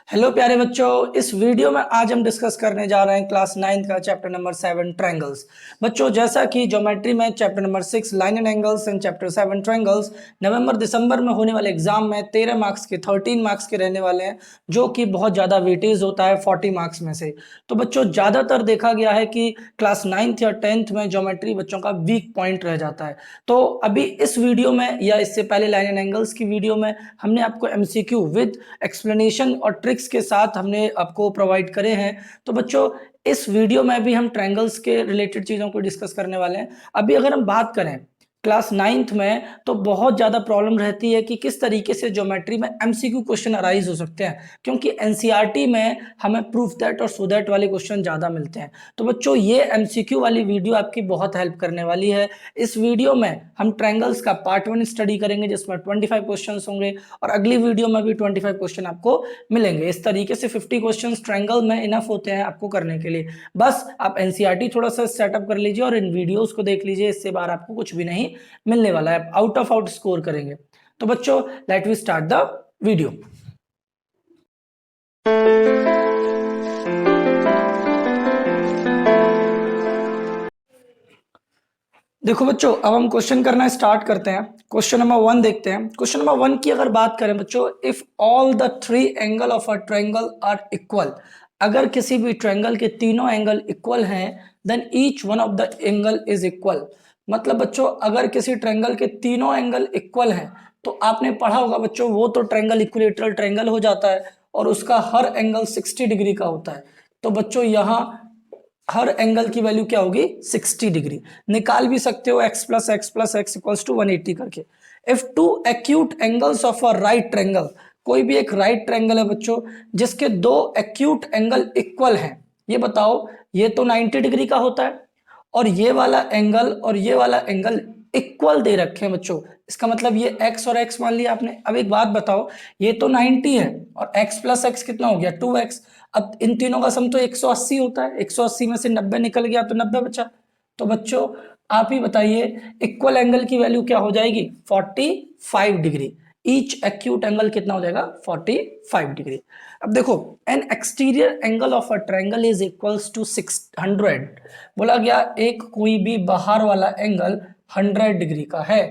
Hello प्यारे बच्चों, इस वीडियो में आज हम डिस्कस करने जा रहे हैं क्लास 9 का चैप्टर नंबर 7 ट्रायंगल्स। बच्चों, जैसा कि ज्योमेट्री में chapter number 6 line and angles and chapter 7 triangles नवंबर दिसंबर में होने वाले एग्जाम में 13 मार्क्स के 13 मार्क्स के रहने वाले हैं, जो कि बहुत ज़्यादा वेटेज होता है 40 मार्क्स में से। तो बच्चों, ज़्यादातर देखा गया है कि क्लास 9th या 10th में ज्योमेट्री बच्चों का वीक पॉइंट रह जाता है। तो अभी इस वीडियो में या इससे पहले लाइन एंड एंगल्स की वीडियो में हमने आपको MCQ विद एक्सप्लेनेशन और ट्रिक्स के साथ हमने आपको प्रोवाइड करे हैं। तो बच्चों, इस वीडियो में भी हम ट्रायंगल्स के रिलेटेड चीज़ों को डिस्कस करने वाले हैं। अभी अगर हम बात करें क्लास 9th में, तो बहुत ज़्यादा प्रॉब्लम रहती है कि किस तरीके से ज्योमेट्री में MCQ क्वेश्चन अराइज हो सकते हैं, क्योंकि NCERT में हमें प्रूफ दैट और सो दैट वाले क्वेश्चन ज़्यादा मिलते हैं। तो बच्चों, ये MCQ वाली वीडियो आपकी बहुत हेल्प करने वाली है। इस वीडियो में हम ट्रायंगल्स का पार्ट 1 स्टडी करेंगे, जिसमें 25 क्वेश्चन होंगे और अगली वीडियो में भी 25 क्वेश्चन आपको मिलेंगे। इस तरीके से 50 क्वेश्चन ट्रायंगल में इनफ होते हैं आपको करने के लिए। बस आप NCERT थोड़ा सा सेटअप कर लीजिए और इन वीडियोस को देख लीजिए, इससे बाहर आपको कुछ भी नहीं मिलने वाला है। आउट ऑफ आउट स्कोर करेंगे। तो बच्चों, let we start the video. देखो बच्चों, अब हम क्वेश्चन करना स्टार्ट करते हैं। क्वेश्चन नंबर 1 देखते हैं। क्वेश्चन नंबर 1 की अगर बात करें बच्चों, if all the 3 angle of a triangle are equal, अगर किसी भी ट्रायंगल के तीनों एंगल इक्वल हैं, then each one of the angle is equal. मतलब बच्चों, अगर किसी ट्रायंगल के तीनों एंगल इक्वल हैं, तो आपने पढ़ा होगा बच्चों, वो तो ट्रायंगल इक्विलेटरल ट्रायंगल हो जाता है और उसका हर एंगल 60 डिग्री का होता है। तो बच्चों, यहाँ हर एंगल की वैल्यू क्या होगी? 60 डिग्री। निकाल भी सकते हो x plus x plus x equals to 180 करके। If two acute angles of a right triangle, कोई भी एक राइट ट्रायंगल है बच्चों जिसके दो एक्यूट एंगल इक्वल हैं, ये बताओ, ये तो 90 डिग्री का होता है और ये वाला एंगल और ये वाला एंगल इक्वल दे रखे हैं बच्चों। इसका मतलब ये x और x मान लिया आपने। अब एक बात बताओ, ये तो 90 है और x प्लस एक्स कितना हो गया? 2x। अब इन तीनों का सम तो 180 होता है, 180 में से 90 निकल गया तो 90 बचा। तो बच्चों, आप ही बताइए, इक्वल एंगल की वैल्यू क्या हो जाएगी? 45 डिग्री। ईच एक्यूट एंगल कितना हो जाएगा? 45 डिग्री। अब देखो, an exterior angle of a triangle is equals to 600। बोला गया एक कोई भी बाहर वाला एंगल 100 डिग्री का है,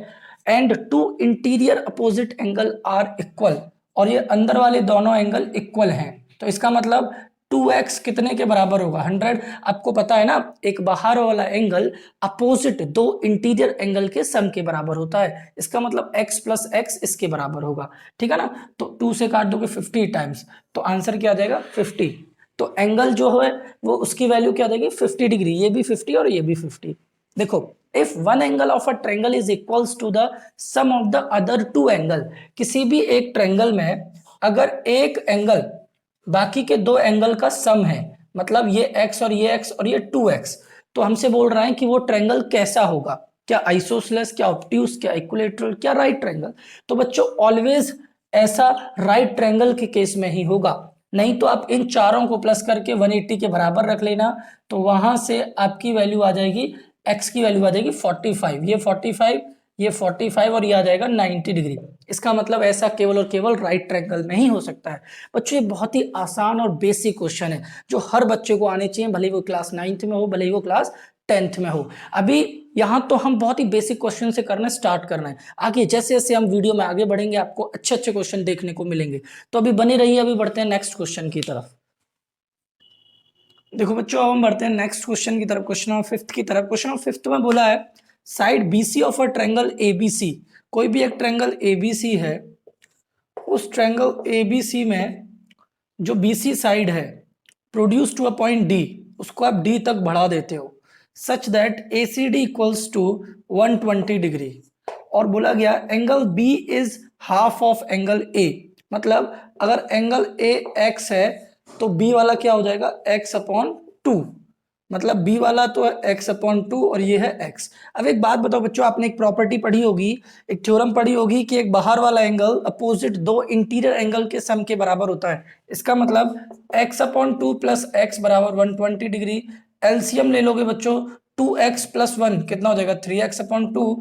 and two interior opposite angle are equal, और ये अंदर वाले दोनों एंगल इक्वल हैं। तो इसका मतलब 2x कितने के बराबर होगा? 100। आपको पता है ना, एक बाहर वाला एंगल अपोजिट दो इंटीरियर एंगल के सम के बराबर होता है। इसका मतलब x प्लस एक्स इसके बराबर होगा। ठीक है ना? तो 2 से काट दोगे 50 टाइम्स, तो आंसर क्या आ जाएगा? 50। तो एंगल जो है वो उसकी वैल्यू क्या आ जाएगी? 50 डिग्री। ये भी 50 और ये भी 50। देखो, if one angle of a triangle is equals to the sum of the other two angle, किसी भी एक ट्रायंगल में अगर एक एंगल बाकी के दो एंगल का सम है, मतलब ये x और ये x और ये 2x, तो हमसे बोल रहा है कि वो ट्रायंगल कैसा होगा? क्या आइसोसेलेस, क्या ऑब्ट्यूज, क्या इक्विलेटरल, क्या राइट ट्रायंगल? तो बच्चों, ऑलवेज ऐसा राइट ट्रायंगल के केस में ही होगा। नहीं तो आप इन चारों को प्लस करके 180 के बराबर रख लेना, तो वहां से आपकी वैल्यू आ जाएगी, x की वैल्यू आ जाएगी 45, ये 45, ये 45 और ये आ जाएगा 90 डिग्री। इसका मतलब ऐसा केवल और केवल राइट ट्रायंगल में ही हो सकता है। बच्चों, ये बहुत ही आसान और बेसिक क्वेश्चन है जो हर बच्चे को आने चाहिए, भले ही वो क्लास 9th में हो, भले ही वो क्लास 10th में हो। अभी यहाँ तो हम बहुत ही बेसिक क्वेश्चन से करना स्टार्ट करना है। आगे जैसे जैसे हम वीडियो में आगे बढ़ेंगे, आपको अच्छे अच्छे क्वेश्चन देखने को मिलेंगे। तो अभी बने रहिए, अभी बढ़ते हैं नेक्स्ट क्वेश्चन की तरफ। देखो बच्चों, अब हम बढ़ते हैं नेक्स्ट क्वेश्चन की तरफ, क्वेश्चन नंबर 5 की तरफ। क्वेश्चन नंबर 5 में बोला है, side BC of a triangle ABC, कोई भी एक ट्रायंगल ABC है, उस ट्रायंगल ABC में जो BC साइड है produce to a point D, उसको आप D तक बढ़ा देते हो, such that ACD equals to 120 degree. और बोला गया angle B is half of angle A, मतलब अगर एंगल A x है तो B वाला क्या हो जाएगा? x upon 2। मतलब B वाला तो है x अपॉन 2 और ये है x। अब एक बात बताओ बच्चों, आपने एक प्रॉपर्टी पढ़ी होगी, एक थ्योरम पढ़ी होगी कि एक बाहर वाला एंगल अपोजिट दो इंटीरियर एंगल के सम के बराबर होता है। इसका मतलब x अपॉन 2 प्लस एक्स बराबर 120 डिग्री। एलसीएम ले लोगे बच्चों, 2x प्लस 1 कितना हो जाएगा? 3x upon 2।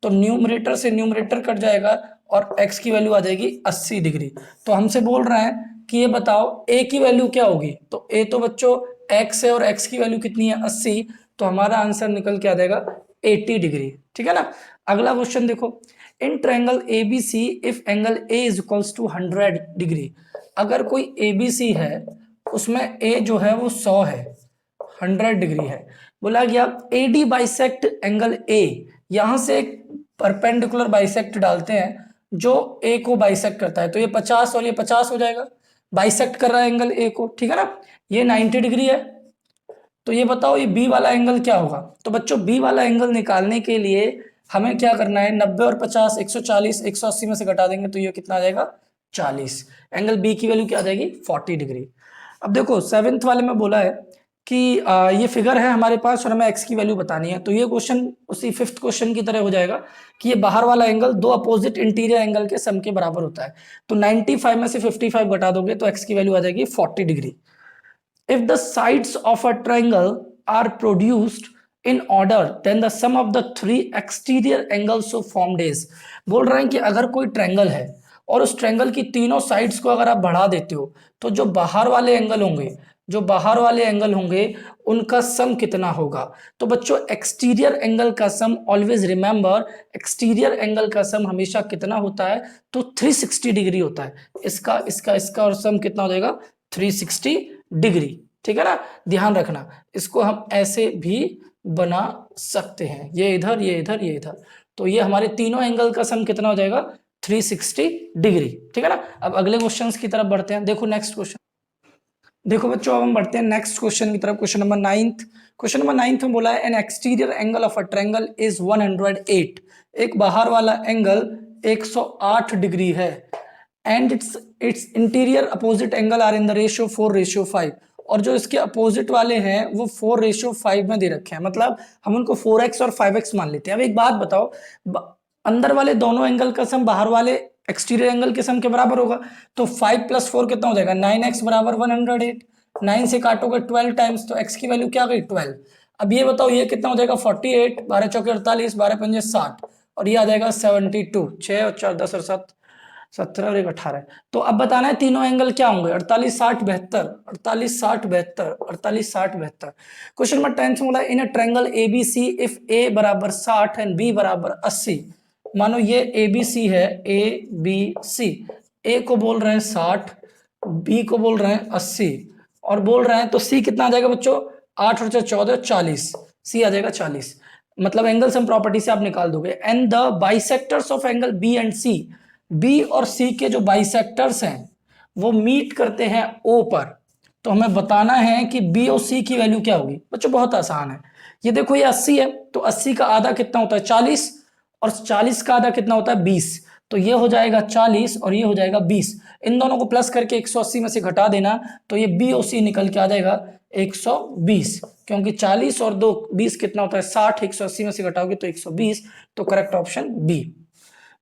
तो न्यूमरेटर से न्यूमरेटर कट जाएगा और x की वैल्यू आ जाएगी 80 डिग्री। तो हमसे बोल रहा है कि ये बताओ a की वैल्यू क्या होगी, तो a तो बच्चों x है और x की वैल्यू कितनी है 80, तो हमारा आंसर निकल के आ जाएगा 80 डिग्री। ठीक है ना। अगला क्वेश्चन देखो, in triangle ABC if angle A is equals to 100 degree, अगर कोई ABC है उसमें A जो है वो 100 है, 100 डिग्री है, बोला गया AD बाइसेक्ट एंगल A, यहां से एक परपेंडिकुलर बाइसेक्ट डालते हैं जो A को बाइसेक्ट करता है, तो ये 50 और ये 50 हो जाएगा, बाइसेक्ट कर रहा है एंगल A को। ठीक है ना। ये 90 डिग्री है, तो ये बताओ ये बी वाला एंगल क्या होगा। तो बच्चों बी वाला एंगल निकालने के लिए हमें क्या करना है, 90 और 50 140 180 में से घटा देंगे तो ये कितना आ जाएगा 40, एंगल बी की वैल्यू क्या आ जाएगी 40 डिग्री। अब देखो सेवेंथ वाले में बोला है कि ये फिगर है हमारे पास और हमें एक्स की वैल्यू बतानी है, तो ये क्वेश्चन उसी फिफ्थ क्वेश्चन की तरह हो जाएगा कि ये बाहर वाला एंगल दो अपोजिट इंटीरियर एंगल के सम के बराबर होता है, तो 95 में से 55 घटा दोगे तो एक्स की वैल्यू आ जाएगी 40 degree. If the sides of a triangle are produced in order, then the sum of the three exterior angles so formed is, बोल रहे हैं कि अगर कोई ट्रायंगल है और उस ट्रायंगल की तीनों साइड्स को अगर आप बढ़ा देते हो तो जो बाहर वाले एंगल होंगे, जो बाहर वाले एंगल होंगे उनका सम कितना होगा। तो बच्चों एक्सटीरियर एंगल का सम, ऑलवेज रिमेंबर एक्सटीरियर एंगल का सम हमेशा कितना होता है, तो 360 डिग्री होता है। इसका इसका इसका और सम कितना हो जाएगा 360 डिग्री। ठीक है ना, ध्यान रखना, इसको हम ऐसे भी बना सकते हैं, ये इधर ये इधर ये इधर, तो ये हमारे तीनों एंगल का सम कितना हो जाएगा 360 डिग्री। ठीक है ना। अब अगले क्वेश्चंस की तरफ बढ़ते हैं। देखो नेक्स्ट क्वेश्चन, देखो बच्चों अब हम बढ़ते हैं नेक्स्ट क्वेश्चन की तरफ। क्वेश्चन नंबर 9, क्वेश्चन नंबर 9 में बोला है an exterior angle of a triangle is 108, एक बाहर वाला एंगल 108 डिग्री है, and its interior opposite angle are in the ratio 4:5, और जो इसके अपोजिट वाले हैं वो 4:5 में दे रखे हैं, मतलब हम उनको 4x और 5x मान लेते हैं। अब एक बात बताओ, अंदर वाले दोनों एंगल का सम बाहर वाले एक्सटीरियर एंगल के सम के बराबर होगा, तो 5 + 4 कितना हो जाएगा 9x बराबर 108, 9 से काटोगे 12 टाइम्स, तो x की वैल्यू क्या गई 12। अब ये बताओ ये कितना हो जाएगा 48, 12 चौके 48, 12 पंजे 60, और ये आ जाएगा 72, 6 और 4 10 और 7 17 और 1 18। तो अब बताना है तीनों एंगल क्या होंगे 48 60 72, 48 60 72, 48 60 72। क्वेश्चन नंबर 10 में बोला in a triangle ABC if A बराबर 60 एंड B बराबर 80, मानो ये ABC है, ABC, A को बोल रहे हैं 60, B को बोल रहे हैं 80 और बोल रहे हैं, तो C कितना आ जाएगा बच्चों 8 और 14 40, C आ जाएगा 40, मतलब एंगल सम प्रॉपर्टी से आप निकाल दोगे। And the bisectors of angle B and C, B और सी के जो बाइसेक्टर्स हैं वो मीट करते हैं ओ पर, तो हमें बताना है कि बी और सी की वैल्यू क्या होगी। बच्चों बहुत आसान है, ये देखो ये 80 है, तो 80 का आधा कितना होता है 40, और 40 का आधा कितना होता है 20, तो ये हो जाएगा 40 और ये हो जाएगा 20, इन दोनों को प्लस करके 180 में से घटा देना, तो ये बी और सी निकल के आ जाएगा 120, क्योंकि 40 और 2 20 कितना होता है 60, 180 में से घटाओगे तो 120, तो correct option B.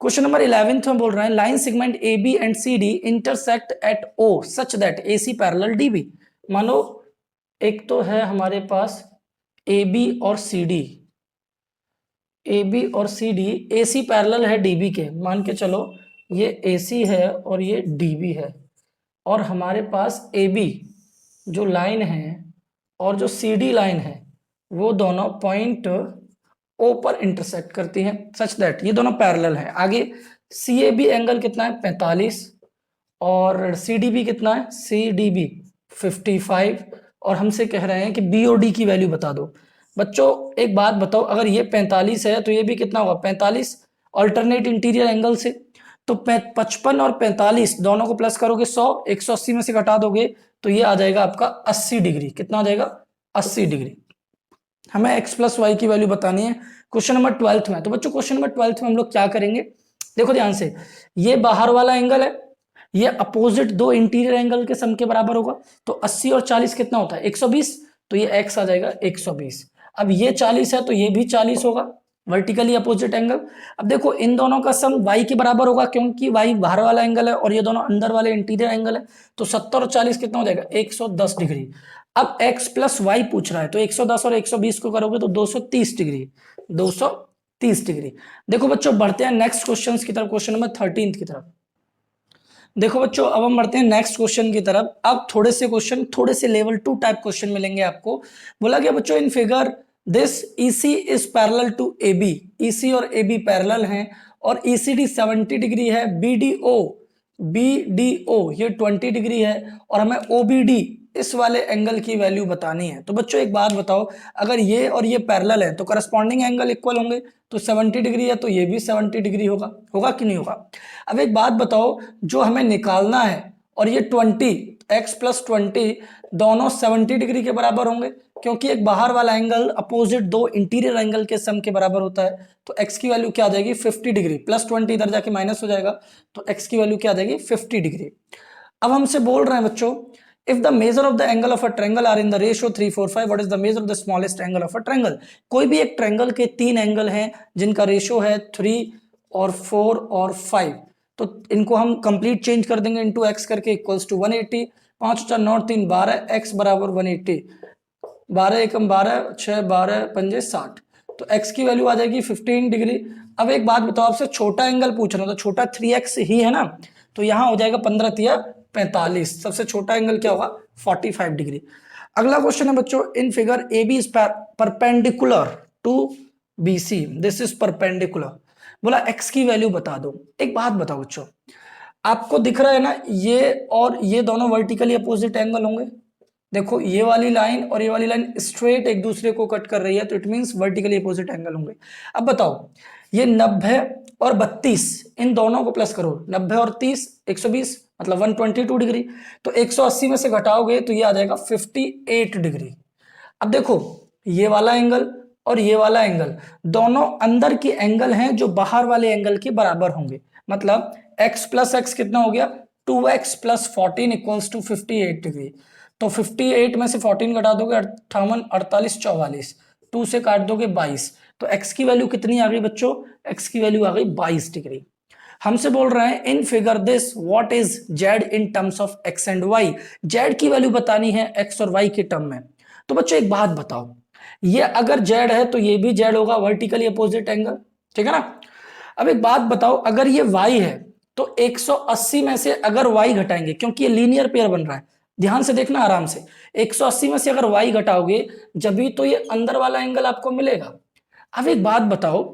Question number 11 में बोल रहे हैं line segment A B and C D intersect at O such that A C parallel D B. मानो एक तो है हमारे पास ए बी और सी डी, ए बी और सी डी, ए सी पैरेलल है डी बी के, मान के चलो ये ए सी है और ये डी बी है, और हमारे पास ए बी जो लाइन है और जो सी डी लाइन है वो दोनों पॉइंट ओ पर इंटरसेक्ट करती हैं सच दैट ये दोनों पैरेलल हैं। आगे सी ए बी एंगल कितना है 45, और सी डी बी कितना है सी डी बी 55, और हमसे कह रहे हैं कि बी ओ डी की वैल्यू बता दो। बच्चों एक बात बताओ, अगर ये 45 है तो ये भी कितना होगा 45, ऑल्टरनेट इंटीरियर एंगल से, तो 55 और 45 दोनों को प्लस करोगे 100, 180 में से घटा दोगे तो ये आ जाएगा आपका 80 डिग्री। कितना आ जाएगा 80 डिग्री। हमें x प्लस वाई की वैल्यू बतानी है क्वेश्चन नंबर 12 में। तो बच्चों क्वेश्चन नंबर 12 में हम लोग क्या करेंगे, देखो ध्यान से, ये बाहर वाला एंगल है, ये अपोजिट दो इंटीरियर एंगल के सम के बराबर होगा, तो 80 और 40 कितना होता है 120, तो ये x आ जाएगा 120। अब ये 40 है तो ये भी 40 होगा, वर्टिकली अपोजिट एंगल। अब देखो इन दोनों का सम y के बराबर होगा क्योंकि y बाहर वाला एंगल है और ये दोनों अंदर वाले इंटीरियर एंगल है, तो 70 और 40 कितना हो जाएगा 110 डिग्री। अब x प्लस वाई पूछ रहा है, तो 110 और 120 को करोगे तो 230 डिग्री, 230 डिग्री। देखो बच्चों बढ़ते हैं नेक्स्ट क्वेश्चंस की तरफ, क्वेश्चन नंबर 13 की तरफ। देखो बच्चों, अब हम बढ़ते हैं नेक्स्ट क्वेश्चन की तरफ। अब थोड़े से क्वेश्चन, थोड़े से लेवल 2 टाइप क्वेश्चन मिलेंगे आपको। बोला गया बच्चों, in figure this EC is parallel to AB. EC और एबी पैरेलल हैं और ईसीडी 70 डिग्री है, बीडीओ ये 20 डिग्री है और हमें ओबीडी इस वाले एंगल की वैल्यू बतानी है। तो बच्चों एक बात बताओ, अगर ये और ये पैरेलल है तो करस्पॉन्डिंग एंगल इक्वल होंगे। तो 70 डिग्री है तो ये भी 70 डिग्री होगा, होगा कि नहीं होगा? अब एक बात बताओ, जो हमें निकालना है और ये 20 x प्लस 20 दोनों 70 डिग्री के बराबर होंगे, क्योंकि एक बाहर वाला एंगल अपोजिट दो इंटीरियर एंगल के सम के बराबर होता है। तो x की वैल्यू क्या आ जाएगी? 50 डिग्री, प्लस 20 इधर जाके माइनस हो जाएगा, तो x की वैल्यू क्या आ जाएगी? 50 डिग्री। अब हमसे बोल रहे हैं बच्चों, if the measure of the angle of a triangle are in the ratio 345, what is the measure of the smallest angle of a triangle? कोई भी एक ट्रायंगल के 3 एंगल हैं जिनका रेशियो है 3 और 4 और 5, तो इनको हम कंप्लीट चेंज कर देंगे इनटू x करके, इक्वल्स टू 180। 5 4 9 3 12, x बराबर 180, 12 एकम 12, 6 12 पंजे 60, तो x की वैल्यू आ जाएगी 15 डिग्री। अब एक बात बताओ, आपसे छोटा एंगल पूछ रहा हूं, तो छोटा 3x ही है ना, तो यहां हो जाएगा 15 तिया 45, सबसे छोटा एंगल क्या होगा? 45 डिग्री। अगला क्वेश्चन है बच्चों, in figure A B is perpendicular to B C, this is perpendicular. बोला x की वैल्यू बता दो। एक बात बताओ बच्चों, आपको दिख रहा है ना, ये और ये दोनों वर्टिकली अपोजिट एंगल होंगे। देखो ये वाली लाइन और ये वाली लाइन स्ट्रेट एक दूसरे को कट कर रही है, तो it means vertically opposite angle होंगे। अब बताओ, ये 90 और 32 इन दोनों को प्लस करो, 90 और 30 120, मतलब 122 डिग्री। तो 180 में से घटाओगे तो ये आ जाएगा 58 डिग्री। अब देखो, ये वाला एंगल और ये वाला एंगल दोनों अंदर के एंगल हैं जो बाहर वाले एंगल के बराबर होंगे। मतलब x प्लस एक्स कितना हो गया? 2x plus 14 equals to 58 degree. तो 58 में से 14 घटा दोगे 58 48 44, 2 से काट दोगे 22, तो x की वैल्यू कितनी आ गई बच्चों? x की वैल्यू आ गई 22 डिग्री। हमसे बोल रहे हैं, इन figure this what is z in terms of x and y। z की वैल्यू बतानी है x और y के टर्म में। तो बच्चों एक बात बताओ, ये अगर z है तो ये भी z होगा, वर्टिकली अपोजिट एंगल, ठीक है ना? अब एक बात बताओ, अगर ये y है तो 180 में से अगर y घटाएंगे, क्योंकि ये लीनियर पेयर बन रहा है, ध्यान से देखना आराम से, 180 में से अगर y घटाओगे जब भी तो ये अंदर वाला एंगल आपको मिलेगा। अब एक बात बताओ,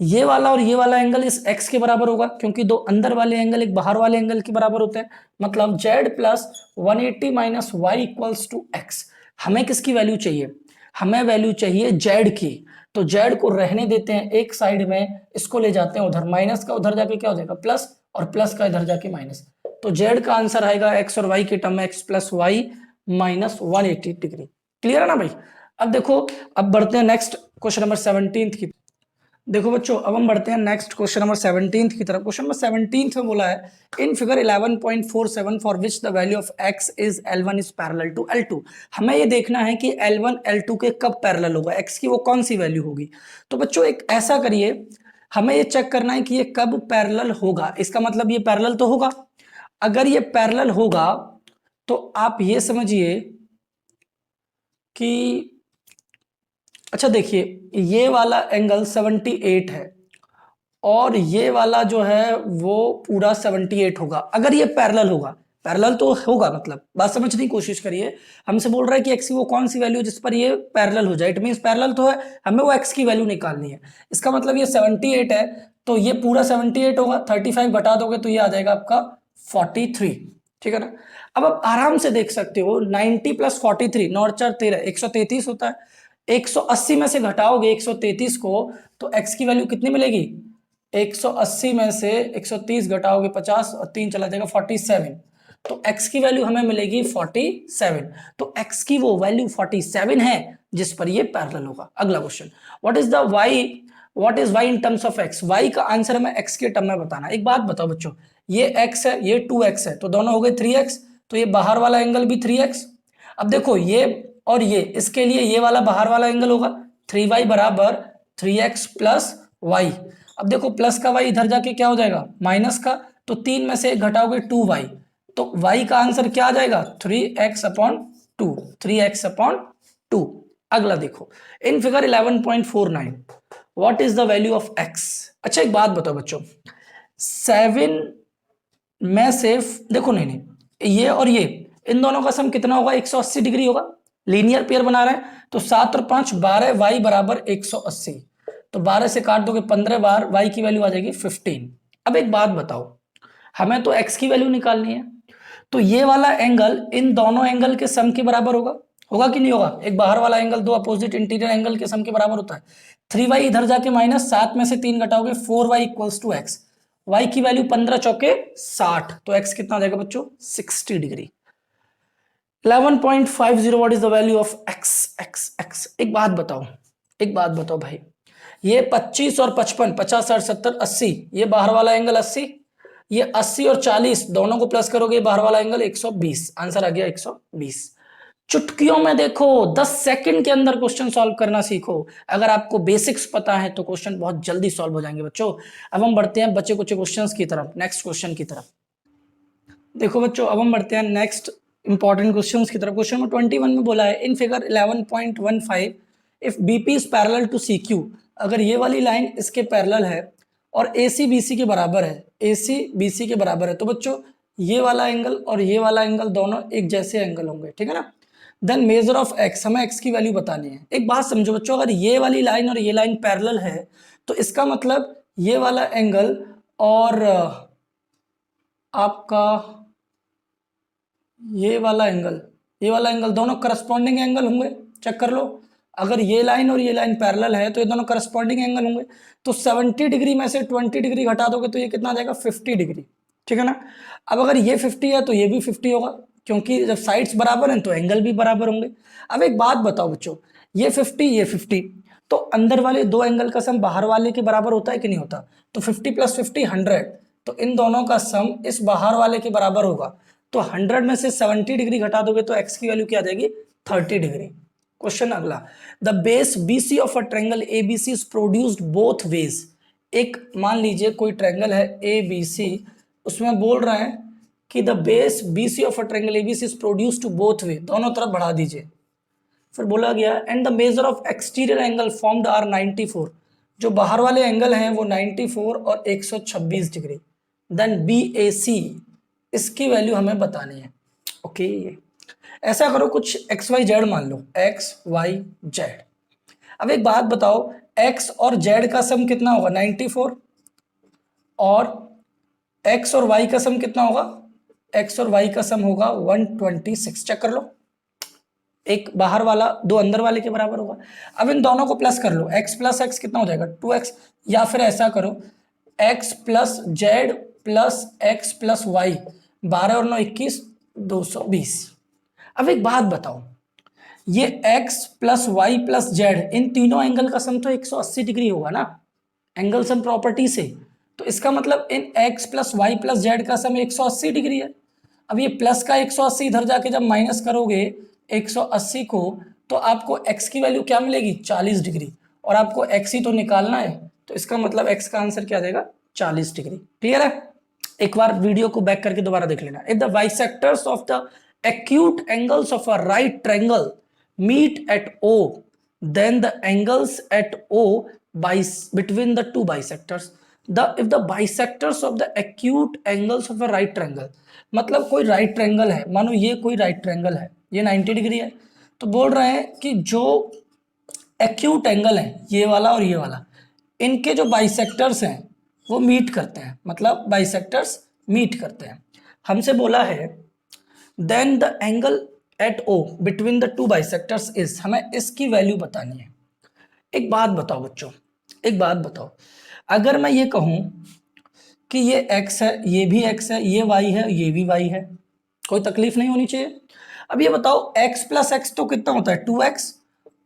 ये वाला और ये वाला एंगल इस x के बराबर होगा, क्योंकि दो अंदर वाले एंगल एक बाहर वाले एंगल के बराबर होते हैं। मतलब z plus 180 minus Y equals to X. हमें किसकी वैल्यू चाहिए? हमें वैल्यू चाहिए z की। तो z को रहने देते हैं एक साइड में, इसको ले जाते हैं उधर, माइनस का उधर जाके क्या हो जाएगा? प्लस, और प्लस का इधर जाके माइनस। तो z का आंसर आएगा x और y के टर्म में x plus Y minus 180 degree. Clear है ना भाई? अब देखो, अब बढ़ते हैं नेक्स्ट क्वेश्चन नंबर 17 की। देखो बच्चों, अब हम बढ़ते हैं नेक्स्ट क्वेश्चन नंबर 17 की तरफ। क्वेश्चन नंबर 17 में बोला है, in figure 11.47 for which the value of x is L1 is parallel to L2। हमें ये देखना है कि L1 L2 के कब पैरेलल होगा, x की वो कौन सी वैल्यू होगी। तो बच्चों एक ऐसा करिए, हमें ये चेक करना है कि ये कब पैरेलल होगा। इसका मतलब ये पैरेलल तो होगा। अगर ये पैरेलल होगा तो आप ये समझिए कि, अच्छा देखिए, ये वाला एंगल 78 है और ये वाला जो है वो पूरा 78 होगा। अगर ये पैरेलल होगा, पैरेलल तो होगा, मतलब बात समझने की कोशिश करिए। हमसे बोल रहा है कि x की वो कौन सी वैल्यू जिस पर ये पैरेलल हो जाए, इट मींस पैरेलल तो है, हमें वो x की वैल्यू निकालनी है। इसका मतलब ये 78 है तो ये पूरा 78 होगा, 35 घटा दोगे तो ये आ जाएगा आपका 43, ठीक है ना? अब आप आराम से देख सकते हो, 90 प्लस 43, 9 4 13, 133 होता है। 180 में से घटाओगे 133 को तो x की वैल्यू कितनी मिलेगी? 180 में से 130 घटाओगे 50 और 3 चला जाएगा 47, तो x की वैल्यू हमें मिलेगी 47। तो x की वो वैल्यू 47 है जिस पर ये पैरेलल होगा। अगला question, what is y in terms of x। y का आंसर हमें x के टर्म में बताना। एक बात बताओ बच्चों, ये x है, ये 2x है, तो दोनों हो गए 3x, तो ये बाहर वाला एंगल भी 3x। अब देखो ये और ये, इसके लिए ये वाला बाहर वाला एंगल होगा 3y बराबर 3x प्लस वाई। अब देखो प्लस का y इधर जाके क्या हो जाएगा? माइनस का, तो 3 में से घटाओगे 2y, तो y का आंसर क्या आ जाएगा? 3x upon 2, 3x upon 2। अगला देखो, in figure 11.49 what is the value of x। अच्छा एक बात बताओ बच्चों, 7 मैं सिर्फ देखो, नहीं नहीं, ये और ये, इन दोनों का सम कितना होगा, 180 डिग्री होगा। लीनियर पेयर बना रहे हैं तो 7 और 5 12, वाई बराबर 180। तो 12 से काट दोगे 15 बार, वाई की वैल्यू आ जाएगी 15। अब एक बात बताओ, हमें तो एक्स की वैल्यू निकालनी है, तो ये वाला एंगल इन दोनों एंगल के सम के बराबर होगा, होगा कि नहीं होगा? एक बाहर वाला एंगल दो अपोजिट इंटीरियर एंगल के सम के बराबर होता है। 3y इधर जाके माइनस, 7 में से 3 घटाओगे 4y equals to x. y की वैल्यू 15 चौके 60, तो x कितना आ जाएगा बच्चों, 60 degree. 11.50, what is the value of x? x एक बात बताओ, एक बात बताओ भाई, ये 25 और 55, 50 60 70 80, ये बाहर वाला एंगल 80, ये 80 और 40 दोनों को प्लस करोगे बाहर वाला एंगल 120, आंसर आ गया 120। चुटकियों में देखो, 10 सेकंड के अंदर क्वेश्चन सॉल्व करना सीखो। अगर आपको बेसिक्स पता है तो क्वेश्चन बहुत जल्दी सॉल्व हो जाएंगे बच्चों। अब हम बढ़ते हैं बच्चे कुछ क्वेश्चंस की तरफ, नेक्स्ट क्वेश्चन की तरफ। देखो बच्चों, अब हम बढ़ते हैं नेक्स्ट इंपॉर्टेंट क्वेश्चंस की तरफ। क्वेश्चन नंबर 21 में बोला है, in figure 11.15 if BP is parallel to CQ, अगर ये वाली लाइन इसके पैरेलल है और एसी बीसी के बराबर है, एसी बीसी के बराबर है, तो बच्चों ये वाला एंगल और ये वाला एंगल दोनों एक जैसे एंगल होंगे, ठीक है ना। देन मेजर ऑफ एक्स, हमें एक्स की वैल्यू बतानी है। एक बात समझो बच्चों, अगर ये वाली लाइन और ये लाइन पैरेलल है तो इसका मतलब ये वाला एंगल और आपका ये वाला एंगल, ये वाला एंगल दोनों करस्पॉन्डिंग एंगल होंगे। चेक कर लो, अगर ये लाइन और ये लाइन पैरेलल है तो ये दोनों करस्पॉन्डिंग एंगल होंगे। तो 70 डिग्री में से 20 डिग्री घटा दोगे तो ये कितना आ जाएगा, 50 डिग्री, ठीक है ना। अब अगर ये 50 है तो ये भी 50 होगा, क्योंकि जब साइड्स बराबर हैं तो एंगल भी बराबर होंगे। अब एक बात बताओ बच्चों, ये 50 ये 50, तो अंदर वाले दो एंगल का सम बाहर वाले के बराबर होता है कि नहीं होता? तो 50 + 50 100, तो इन दोनों का सम इस बाहर वाले के बराबर होगा। तो 100 में से 70 डिग्री घटा दोगे तो x की वैल्यू क्या आ जाएगी, 30 डिग्री। क्वेश्चन अगला, the base BC of a triangle ABC is produced both ways. एक मान लीजिए कोई ट्रायंगल है ABC, उसमें बोल रहे हैं कि the base BC of a triangle ABC is produced to both way, दोनों तरफ बढ़ा दीजिए। फिर बोला गया and the measure of exterior angle formed are 94, जो बाहर वाले एंगल हैं वो 94 और 126 डिग्री। देन BAC, इसकी वैल्यू हमें बतानी है। ओके, ऐसा करो, कुछ XYZ मान लो, XYZ। अब एक बात बताओ, x और z का सम कितना होगा, 94, और x और y का सम कितना होगा, x और y का सम होगा 126। चेक कर लो, एक बाहर वाला दो अंदर वाले के बराबर होगा। अब इन दोनों को प्लस कर लो, x + x कितना हो जाएगा, 2x, या फिर ऐसा करो x + z + x + y, 12 और 9 21, 220। अब एक बात बताओ, ये x + y + z, इन तीनों एंगल का सम तो 180 डिग्री होगा ना, एंगल सम प्रॉपर्टी से। तो इसका मतलब इन x + y + z का सम 180 डिग्री है। अब ये प्लस का 180 इधर जाके जब माइनस करोगे 180 को, तो आपको x की वैल्यू क्या मिलेगी, 40 डिग्री, और आपको x ही तो निकालना है, तो इसका मतलब x का आंसर क्या आ जाएगा, 40 डिग्री। क्लियर है? एक बार वीडियो को बैक करके दोबारा देख लेना। If the bisectors of the acute angles of a right triangle meet at O, then the angles at O between the two bisectors, if the bisectors of the acute angles of a right triangle, मतलब कोई right triangle है, मानो ये कोई right triangle है, ये 90 degree है, तो बोल रहे हैं कि जो एक्यूट एंगल है ये वाला और ये वाला, इनके जो बाइसेक्टर्स हैं वो मीट करते हैं, मतलब बाइसेक्टर्स मीट करते हैं। हमसे बोला है then the angle at O between the two bisectors is, हमें इसकी वैल्यू बतानी है। एक बात बताओ बच्चों, एक बात बताओ, अगर मैं ये कहूं कि ये x है, ये भी x है, ये y है, ये भी y है, कोई तकलीफ नहीं होनी चाहिए। अब ये बताओ x + x तो कितना होता है, 2x,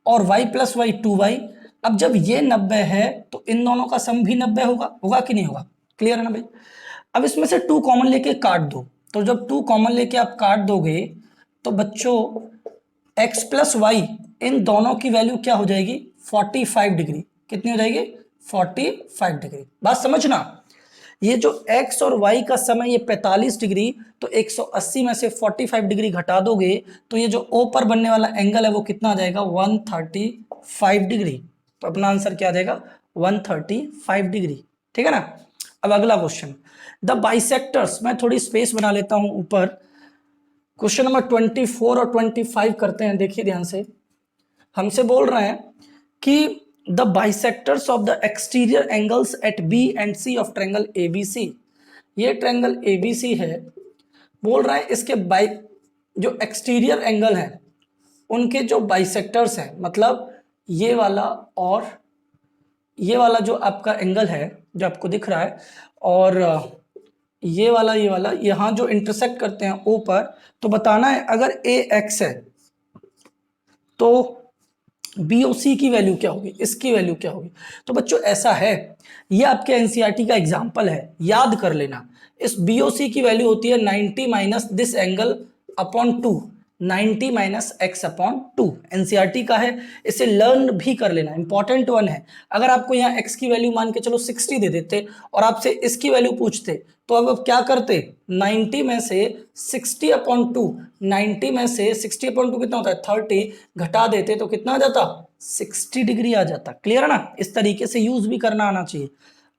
और y + y 2y। अब जब ये 90 है तो इन दोनों का सम भी 90 होगा, होगा कि नहीं होगा? क्लियर है ना भाई? अब इसमें से 2 कॉमन लेके काट दो, तो जब 2 कॉमन लेके आप काट दोगे तो बच्चों x + y, इन दोनों की वैल्यू क्या हो जाएगी, 45 डिग्री। कितनी हो जाएगी, 45 डिग्री। बात समझना, ये जो x और y का समय ये 45 डिग्री, तो 180 में से 45 डिग्री घटा दोगे तो ये जो O पर बनने वाला एंगल है वो कितना आ जाएगा, 135 डिग्री। तो अपना आंसर क्या आ जाएगा, 135 डिग्री, ठीक है ना। अब अगला क्वेश्चन, द बाइसेक्टर्स, मैं थोड़ी स्पेस बना लेता हूं ऊपर। क्वेश्चन नंबर 24 और 25 करते हैं, देखिए ध्यान से। हमसे बोल रहे हैं कि the bisectors of the exterior angles at B and C of triangle ABC. ये ट्रायंगल एबीसी है, बोल रहा है इसके बाई जो एक्सटीरियर एंगल है उनके जो बाइसेक्टर्स हैं, मतलब ये वाला और ये वाला जो आपका एंगल है जो आपको दिख रहा है, और ये वाला यहाँ जो इंटरसेक्ट करते हैं O पर, तो बताना है अगर ए एक्स है तो BOC की वैल्यू क्या होगी, इसकी वैल्यू क्या होगी। तो बच्चों ऐसा है, ये आपके एनसीईआरटी का एग्जाम्पल है, याद कर लेना। इस BOC की वैल्यू होती है 90 minus this angle upon 2, 90 minus x upon 2, NCERT का है, इसे लर्न भी कर लेना, इंपॉर्टेंट वन है। अगर आपको यहाँ एक्स की वैल्यू मान के चलो 60 दे देते और आपसे इसकी वैल्यू पूछते, तो अब क्या करते, 90 में से 60 अपॉन 2, 90 में से 60 अपॉन 2 कितना होता है 30, घटा देते तो कितना आ जाता, 60 डिग्री आ जाता। क्लियर है ना, इस तरीके से यूज भी करना आना चाहिए।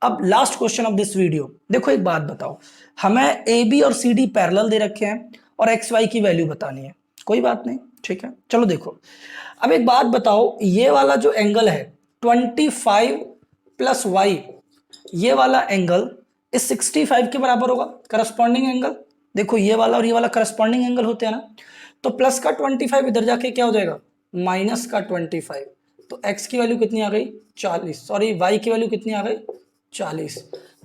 अब last question of this video, देखो एक बात बताओ, हमें ए बी और सी डी पैरेलल दे रखे हैं और एक्स वाई की वैल्यू बतानी है, कोई बात नहीं, ठीक है। चलो देखो, अब एक बात बताओ, ये वाला जो एंगल है 25 प्लस वाई, ये वाला एंगल इस 65 के बराबर होगा, करस्पॉन्डिंग एंगल। देखो ये वाला और ये वाला करस्पॉन्डिंग एंगल होते हैं ना, तो प्लस का 25 इधर जाके क्या हो जाएगा, माइनस का 25, तो x की वैल्यू कितनी आ गई 40, सॉरी y की वैल्यू कितनी आ गई 40।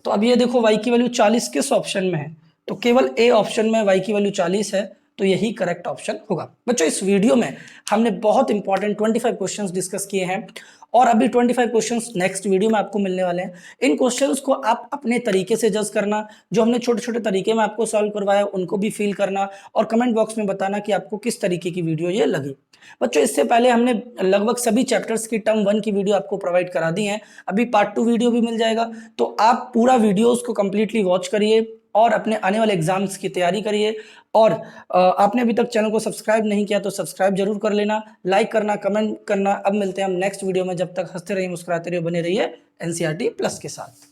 तो अब ये देखो y की वैल्यू 40 किस ऑप्शन में है, तो केवल ए ऑप्शन में y की वैल्यू 40 है, तो यही करेक्ट ऑप्शन होगा। बच्चों इस वीडियो में हमने बहुत इंपॉर्टेंट 25 क्वेश्चंस डिस्कस किए हैं और अभी 25 क्वेश्चंस नेक्स्ट वीडियो में आपको मिलने वाले हैं। इन क्वेश्चंस को आप अपने तरीके से जज करना, जो हमने छोटे छोटे तरीके में आपको सॉल्व करवाया उनको भी फील करना और कमेंट बॉक्स में बताना कि आपको किस तरीके की वीडियो ये लगी। बच्चों इससे पहले हमने लगभग सभी चैप्टर्स की टर्म 1 की वीडियो आपको प्रोवाइड करा दी है, अभी पार्ट 2 वीडियो भी मिल जाएगा, तो आप पूरा वीडियोस को कंप्लीटली वॉच करिए और अपने आने वाले एग्जाम्स की तैयारी करिए। और आपने अभी तक चैनल को सब्सक्राइब नहीं किया तो सब्सक्राइब जरूर कर लेना, लाइक करना, कमेंट करना। अब मिलते हैं हम नेक्स्ट वीडियो में, जब तक हंसते रहिए, मुस्कुराते रहिए, बने रहिए एनसीईआरटी प्लस के साथ।